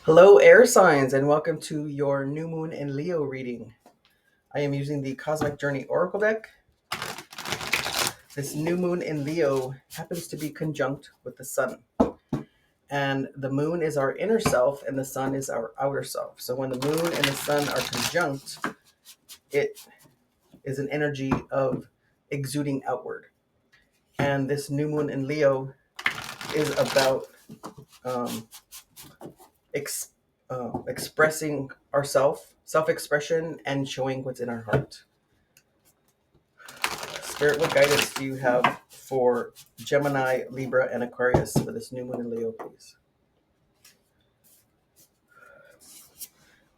Hello, air signs, and welcome to your new moon in Leo reading. I am using the Cosmic Journey Oracle deck. This new moon in Leo happens to be conjunct with the sun. And the moon is our inner self, and the sun is our outer self. So when the moon and the sun are conjunct, it is an energy of exuding outward. And this new moon in Leo is about um, expressing ourself, self-expression, and showing what's in our heart. Spirit, what guidance do you have for Gemini, Libra, and Aquarius for this new moon in Leo, please?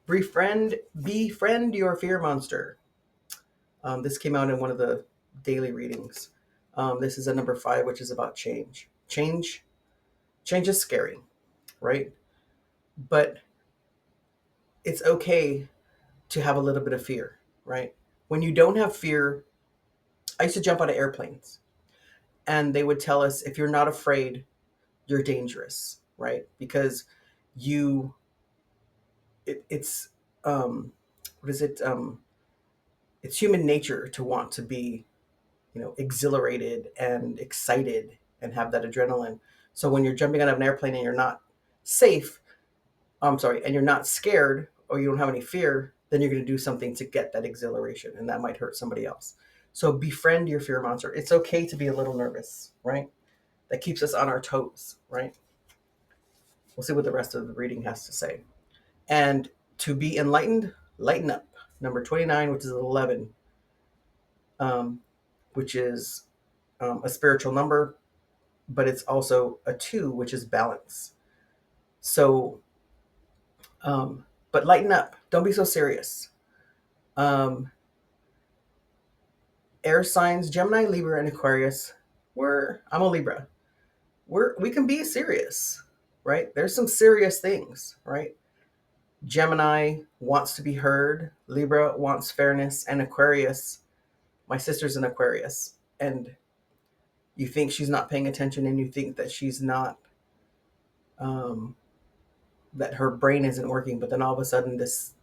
Befriend your fear monster. This came out in one of the daily readings. This is a number 5, which is about change. Change is scary, right? But it's okay to have a little bit of fear, right? When you don't have fear, I used to jump out of airplanes, and they would tell us, if you're not afraid, you're dangerous, right? Because you it's what is it it's human nature to want to be, exhilarated and excited and have that adrenaline. So when you're jumping out of an airplane and you're not safe, and you're not scared, or you don't have any fear, then you're going to do something to get that exhilaration, and that might hurt somebody else. So befriend your fear monster. It's okay to be a little nervous, right? That keeps us on our toes, right? We'll see what the rest of the reading has to say. And to be enlightened, lighten up. Number 29, which is 11, which is a spiritual number, but it's also a 2, which is balance. So, but lighten up. Don't be so serious. Air signs, Gemini, Libra, and Aquarius. I'm a Libra. We can be serious, right? There's some serious things, right? Gemini wants to be heard, Libra wants fairness, and Aquarius, my sister's an Aquarius, and you think she's not paying attention, and you think that she's not, that her brain isn't working, but then all of a sudden this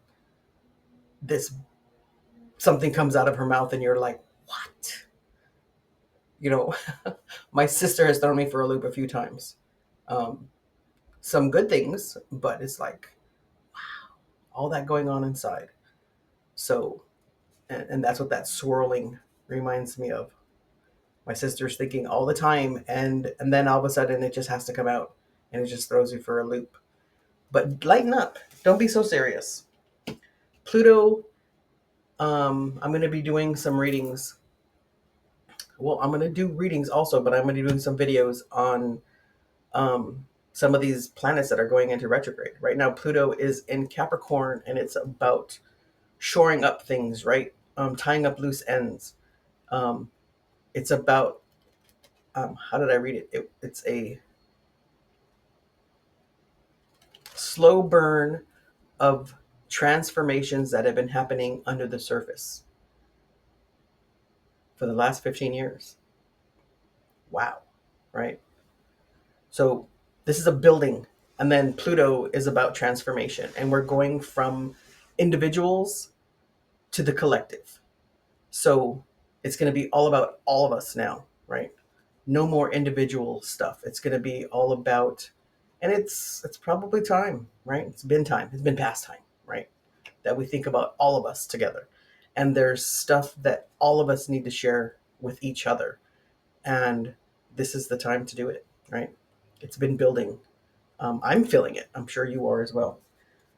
something comes out of her mouth, and you're like, what? My sister has thrown me for a loop a few times. Some good things, but it's like, wow, all that going on inside. So, and that's what that swirling reminds me of. My sister's thinking all the time, and then all of a sudden it just has to come out, and it just throws you for a loop. But lighten up. Don't be so serious. Pluto, I'm going to be doing some readings. Well, I'm going to do readings also, but I'm going to be doing some videos on some of these planets that are going into retrograde. Right now, Pluto is in Capricorn, and it's about shoring up things, right? Tying up loose ends. It's about, how did I read it? It's a slow burn of transformations that have been happening under the surface for the last 15 years. Wow, right? So this is a building, and then Pluto is about transformation, and we're going from individuals to the collective. So it's going to be all about all of us now, right? No more individual stuff. It's going to be all about, and it's probably time, right? It's been time. It's been past time, right? That we think about all of us together. And there's stuff that all of us need to share with each other. And this is the time to do it, right? It's been building. I'm feeling it. I'm sure you are as well.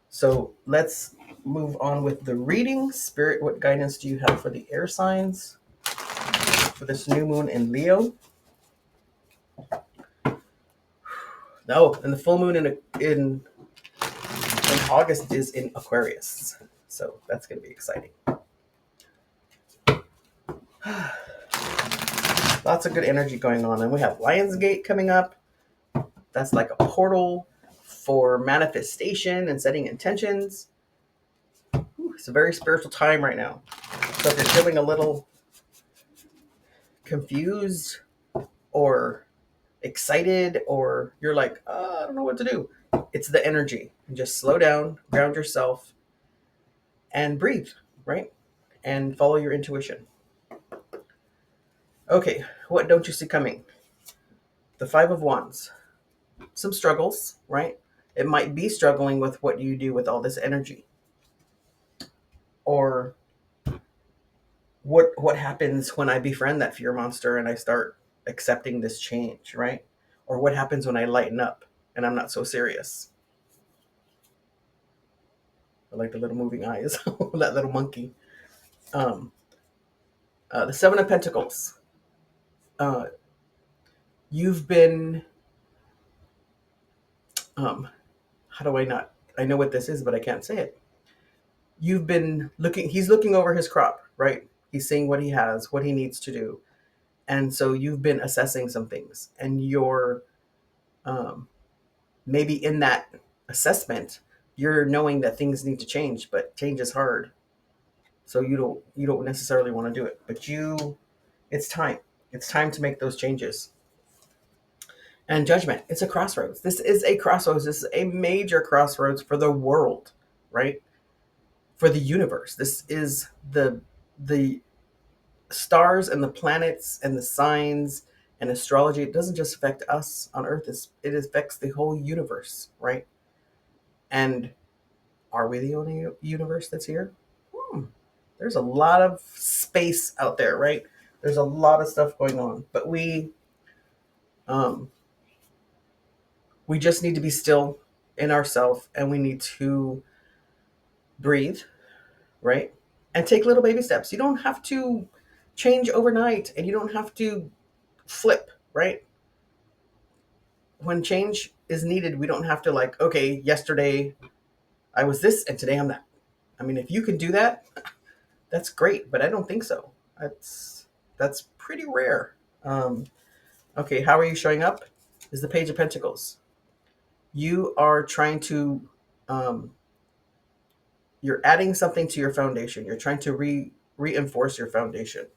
So let's move on with the reading. Spirit, what guidance do you have for the air signs for this new moon in Leo? No, and the full moon in August is in Aquarius. So that's going to be exciting. Lots of good energy going on. And we have Lionsgate coming up. That's like a portal for manifestation and setting intentions. It's a very spiritual time right now. So if you're feeling a little confused or excited, or you're like, I don't know what to do, It's the energy. And just slow down, ground yourself, and breathe, right? And follow your intuition. Okay, what don't you see coming? The Five of Wands. Some struggles, right? It might be struggling with what you do with all this energy. Or what happens when I befriend that fear monster and I start accepting this change, right? Or what happens when I lighten up and I'm not so serious? I like the little moving eyes, that little monkey. Um, the Seven of Pentacles. Uh, you've been, how do I not? I know what this is, but I can't say it. You've been looking, he's looking over his crop, right? He's seeing what he has, what he needs to do. And so you've been assessing some things, and you're maybe in that assessment, you're knowing that things need to change, but change is hard. So you don't necessarily want to do it, but it's time. It's time to make those changes. And Judgment, it's a crossroads. This is a crossroads. This is a major crossroads for the world, right? For the universe. This is the stars and the planets and the signs and astrology. It doesn't just affect us on Earth. It affects the whole universe, right? And are we the only universe that's here? There's a lot of space out there, right? There's a lot of stuff going on, but um, we just need to be still in ourselves, and we need to breathe, right? And take little baby steps. You don't have to change overnight, and you don't have to flip, right? When change is needed, we don't have to like, okay, yesterday I was this and today I'm that. I mean, if you can do that, that's great, but I don't think so. That's pretty rare. Okay, how are you showing up? Is the Page of Pentacles. You are trying to, you're adding something to your foundation. You're trying to reinforce your foundation.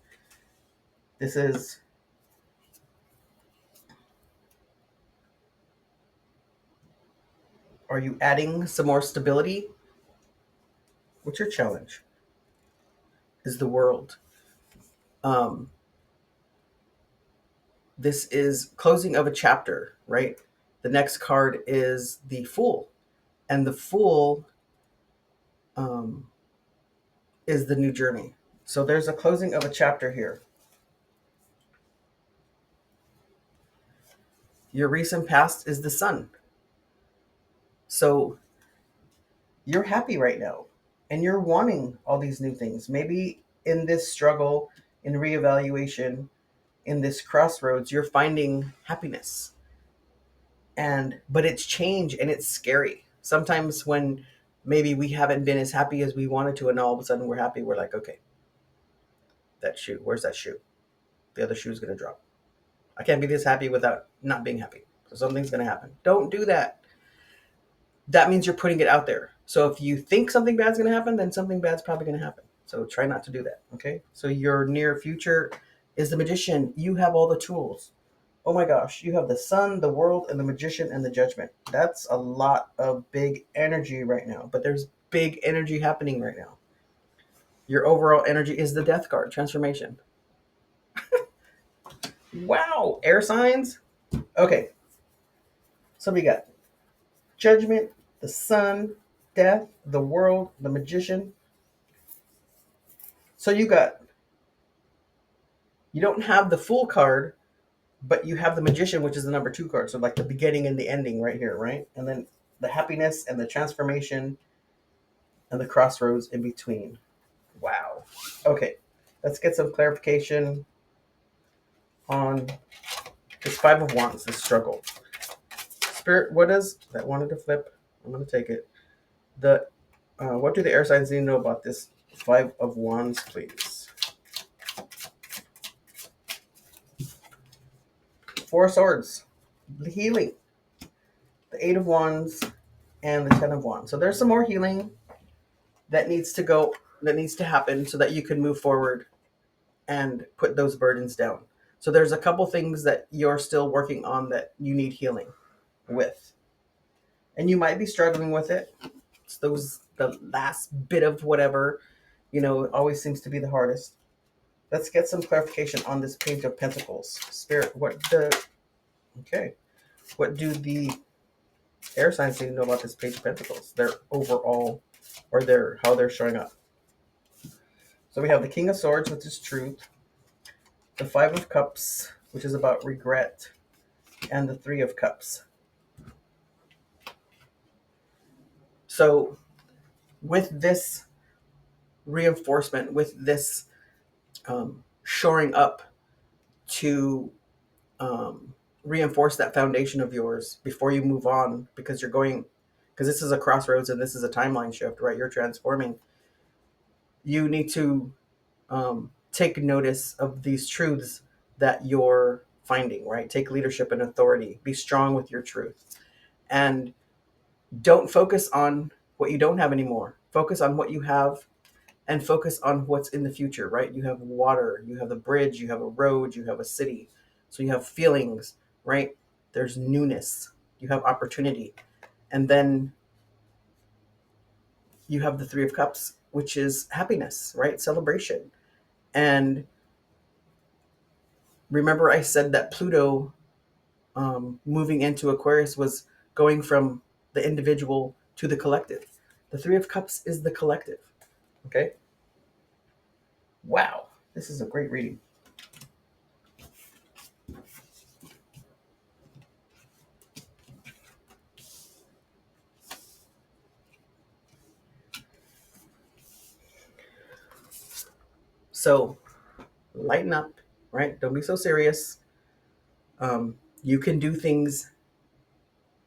This is, are you adding some more stability? What's your challenge? Is the World. Um, this is closing of a chapter, right? The next card is the Fool, and the Fool um, is the new journey. So there's a closing of a chapter here. Your recent past is the Sun. So you're happy right now, and you're wanting all these new things. Maybe in this struggle, in reevaluation, in this crossroads, you're finding happiness. But it's change and it's scary. Sometimes when maybe we haven't been as happy as we wanted to, and all of a sudden we're happy, we're like, okay, that shoe, where's that shoe? The other shoe's gonna drop. I can't be this happy without not being happy. So something's gonna happen. Don't do that. That means you're putting it out there. So if you think something bad's gonna happen, then something bad's probably gonna happen. So try not to do that. Okay. So your near future is the Magician. You have all the tools. Oh my gosh, you have the Sun, the World, and the Magician and the Judgment. That's a lot of big energy right now, but there's big energy happening right now. Your overall energy is the Death card, transformation. Wow, air signs. Okay, so we got Judgment, the Sun, Death, the World, the Magician. So you don't have the Fool card, but you have the Magician, which is the number 2 card. So like the beginning and the ending right here, right? And then the happiness and the transformation and the crossroads in between. Wow. Okay, let's get some clarification on this Five of Wands, this struggle. Spirit, what is that? Wanted to flip. I'm going to take it. What do the air signs need to know about this Five of Wands, please? Four of Swords, the healing, the Eight of Wands, and the Ten of Wands. So there's some more healing that needs to happen so that you can move forward and put those burdens down. So there's a couple things that you're still working on that you need healing with. And you might be struggling with it. It's the last bit of whatever, always seems to be the hardest. Let's get some clarification on this Page of Pentacles. Spirit, okay. What do the air signs need to know about this Page of Pentacles? Their overall, or how they're showing up. So we have the King of Swords, which is truth. The Five of Cups, which is about regret. And the Three of Cups. So with this reinforcement, with this shoring up to reinforce that foundation of yours before you move on, because this is a crossroads and this is a timeline shift, right? You're transforming. You need to take notice of these truths that you're finding, right? Take leadership and authority. Be strong with your truth. And don't focus on what you don't have anymore. Focus on what you have and focus on what's in the future, right? You have water, you have the bridge, you have a road, you have a city. So you have feelings, right? There's newness, you have opportunity. And then you have the Three of Cups, which is happiness, right? Celebration. And remember, I said that Pluto moving into Aquarius was going from the individual to the collective. The Three of Cups is the collective. Okay? Wow. This is a great reading. So lighten up, right? Don't be so serious. You can do things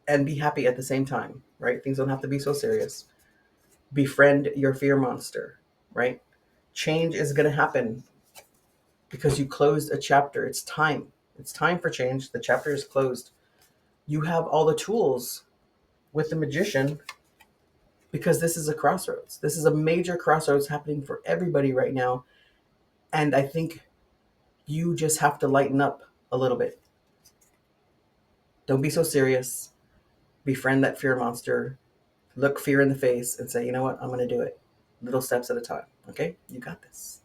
and be happy at the same time, right? Things don't have to be so serious. Befriend your fear monster, right? Change is going to happen because you closed a chapter. It's time. It's time for change. The chapter is closed. You have all the tools with the Magician because this is a crossroads. This is a major crossroads happening for everybody right now. And I think you just have to lighten up a little bit. Don't be so serious. Befriend that fear monster. Look fear in the face and say, you know what? I'm going to do it. Little steps at a time. Okay? You got this.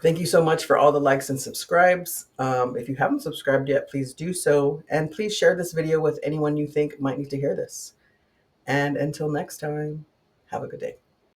Thank you so much for all the likes and subscribes. If you haven't subscribed yet, please do so. And please share this video with anyone you think might need to hear this. And until next time, have a good day.